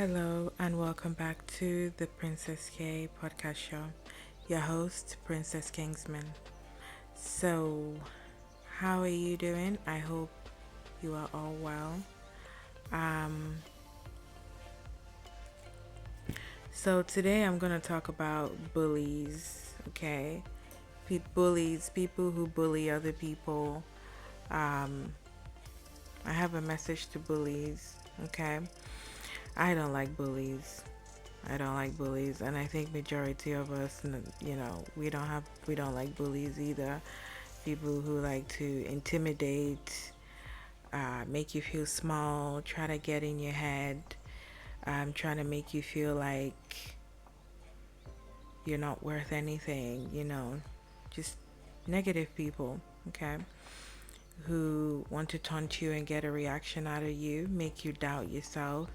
Hello and welcome back to the Princess K podcast show. Your host, Princess Kingsman. So, how are you doing? I hope you are all well. Um, so today I'm gonna talk about bullies. Okay, bullies, people who bully other people. Um, I have a message to bullies. Okay, I don't like bullies. I don't like bullies, and I think majority of us, we don't like bullies either. People who like to intimidate, make you feel small, try to get in your head, trying to make you feel like you're not worth anything. Just negative people. Okay, who want to taunt you and get a reaction out of you, make you doubt yourself,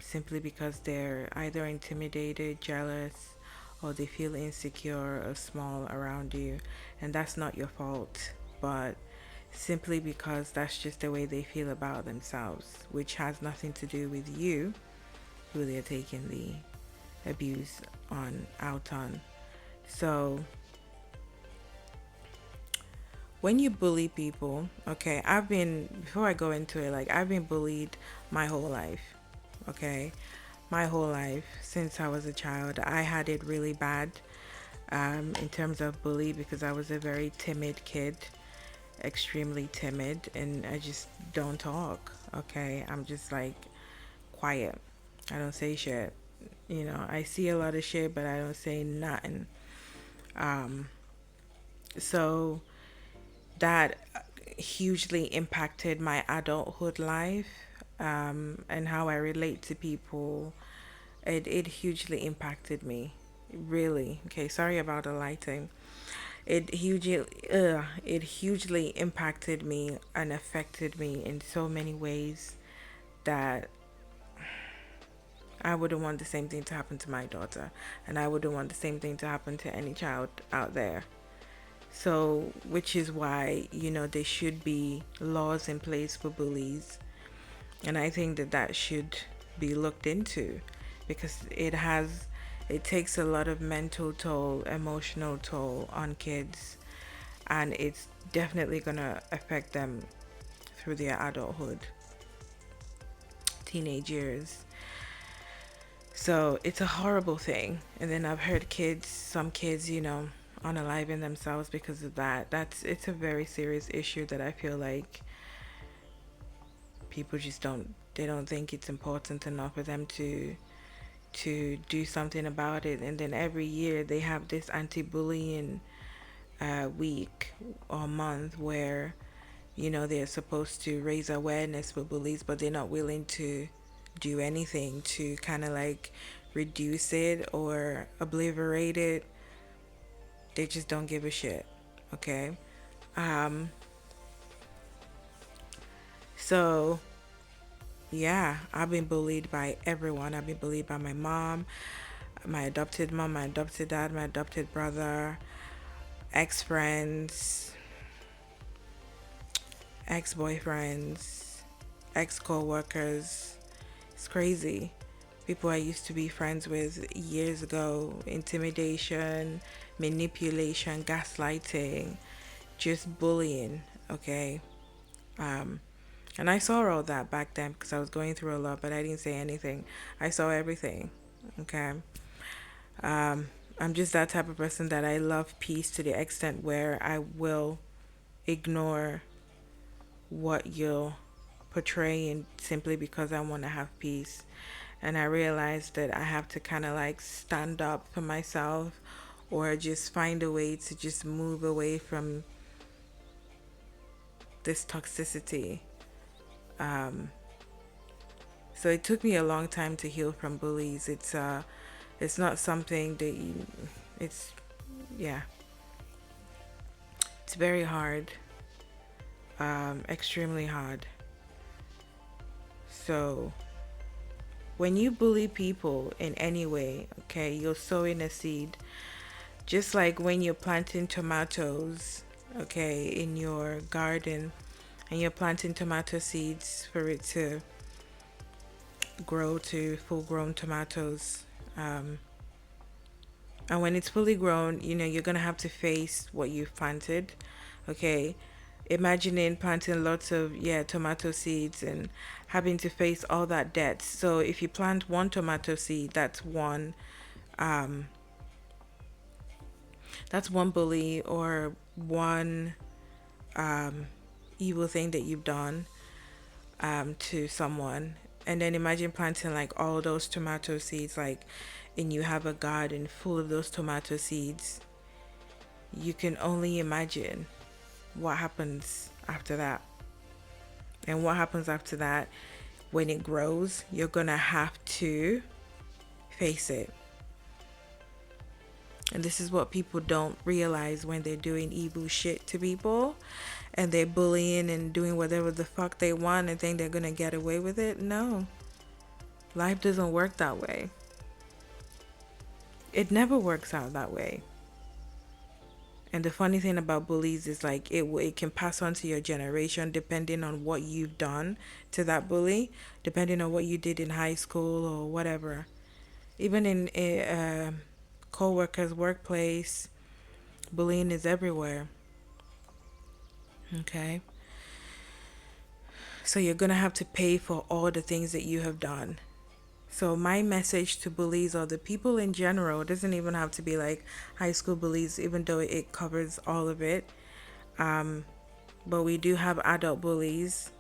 simply because they're either intimidated, jealous, or they feel insecure or small around you. And that's not your fault, but simply because that's just the way they feel about themselves, which has nothing to do with you, who they're taking the abuse on out on. So when you bully people, okay, before I go into it, like I've been bullied my whole life. Okay, my whole life since I was a child. I had it really bad, in terms of bully, because I was a very timid kid, extremely timid, and I just don't talk. Okay, I'm just like quiet. I don't say shit. I see a lot of shit, but I don't say nothing. Um, so that hugely impacted my adulthood life, and how I relate to people. It hugely impacted me, really. Okay, sorry about the lighting. It hugely impacted me and affected me in so many ways that I wouldn't want the same thing to happen to my daughter, and I wouldn't want the same thing to happen to any child out there. So, which is why, there should be laws in place for bullies. And I think that should be looked into, because it takes a lot of mental toll, emotional toll on kids, and it's definitely going to affect them through their adulthood, teenage years. So it's a horrible thing. And then I've heard some kids, unaliving themselves because of that. It's a very serious issue that I feel like people just don't think it's important enough for them to do something about it. And then every year they have this anti-bullying week or month where they're supposed to raise awareness for bullies, but they're not willing to do anything to kind of like reduce it or obliterate it. They just don't give a shit. Okay. um so yeah, I've been bullied by everyone. I've been bullied by my mom, my adopted mom, my adopted dad, my adopted brother, ex-friends, ex-boyfriends, ex-co-workers. It's crazy. People I used to be friends with years ago. Intimidation, manipulation, gaslighting, just bullying. Okay. um and I saw all that back then because I was going through a lot, but I didn't say anything. I saw everything. Okay. um I'm just that type of person that I love peace to the extent where I will ignore what you're portraying simply because I want to have peace. And I realized that I have to kind of like stand up for myself, or just find a way to just move away from this toxicity. Um, so it took me a long time to heal from bullies. It's not something that it's yeah, it's very hard, extremely hard. So when you bully people in any way, okay, you're sowing a seed. Just like when you're planting tomatoes, okay, in your garden, and you're planting tomato seeds for it to grow to full grown tomatoes. Um, and when it's fully grown, you're gonna have to face what you've planted. Okay. Imagining planting lots of tomato seeds and having to face all that debt. So if you plant one tomato seed, um that's one bully or one um evil thing that you've done to someone. And then imagine planting like all those tomato seeds, like, and you have a garden full of those tomato seeds. You can only imagine what happens after that. And what happens after that, when it grows, you're gonna have to face it. And this is what people don't realize when they're doing evil shit to people and they're bullying and doing whatever the fuck they want and think they're gonna get away with it. No, life doesn't work that way. It never works out that way. And the funny thing about bullies is like it can pass on to your generation depending on what you've done to that bully, depending on what you did in high school or whatever. Even in a co-worker's workplace, bullying is everywhere. Okay, so you're gonna have to pay for all the things that you have done. So my message to bullies or the people in general, it doesn't even have to be like high school bullies, even though it covers all of it. Um, but we do have adult bullies.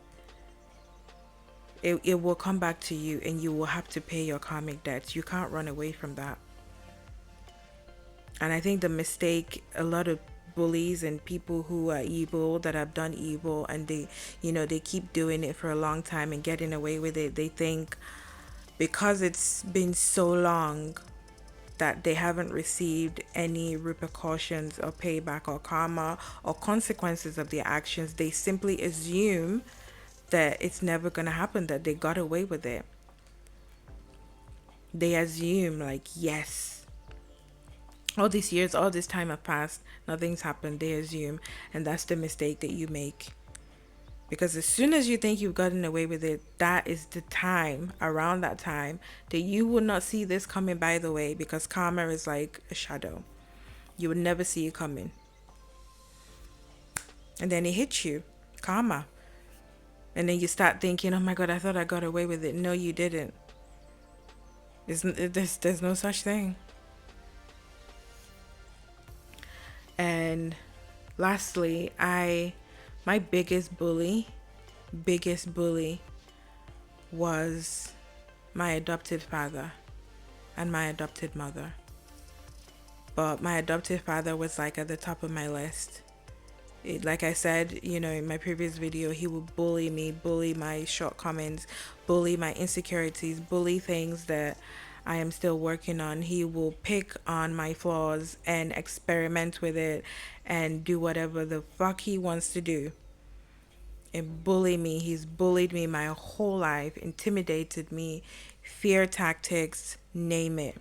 It will come back to you and you will have to pay your karmic debts. You can't run away from that. And I think the mistake a lot of bullies and people who are evil, that have done evil, and they keep doing it for a long time and getting away with it, they think because it's been so long that they haven't received any repercussions or payback or karma or consequences of their actions, they simply assume that it's never going to happen, that they got away with it. They assume, like, yes, all these years, all this time have passed, nothing's happened. They assume, and that's the mistake that you make. Because as soon as you think you've gotten away with it, that is the time, around that time, that you will not see this coming, by the way, because karma is like a shadow. You would never see it coming. And then it hits you, karma. And then you start thinking, oh my God, I thought I got away with it. No, you didn't. There's no such thing. And lastly, my biggest bully was my adopted father and my adopted mother. But my adopted father was like at the top of my list. Like I said, in my previous video, he would bully me, bully my shortcomings, bully my insecurities, bully things that I am still working on. He will pick on my flaws and experiment with it and do whatever the fuck he wants to do. And bully me. He's bullied me my whole life, intimidated me, fear tactics, name it.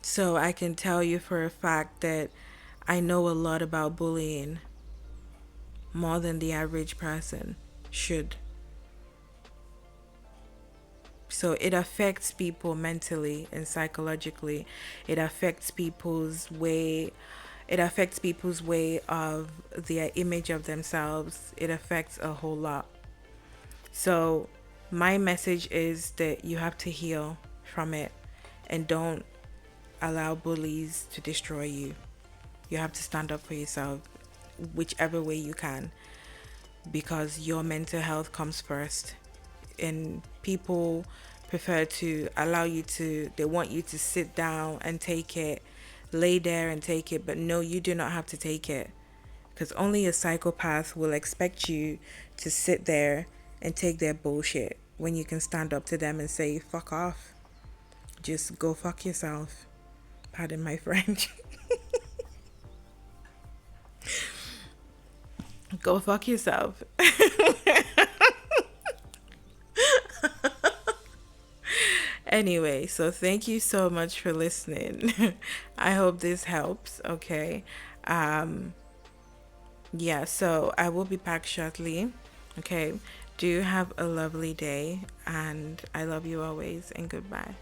So I can tell you for a fact that I know a lot about bullying, more than the average person should. So it affects people mentally and psychologically. It affects people's way of their image of themselves. It affects a whole lot. So my message is that you have to heal from it and don't allow bullies to destroy you. You have to stand up for yourself whichever way you can, because your mental health comes first. And people prefer to they want you to sit down and take it, lay there and take it, but no, you do not have to take it, because only a psychopath will expect you to sit there and take their bullshit when you can stand up to them and say, fuck off, just go fuck yourself. Pardon my French. Go fuck yourself. Anyway, so thank you so much for listening. I hope this helps, okay? Yeah, so I will be back shortly. Okay. Do have a lovely day, and I love you always, and goodbye.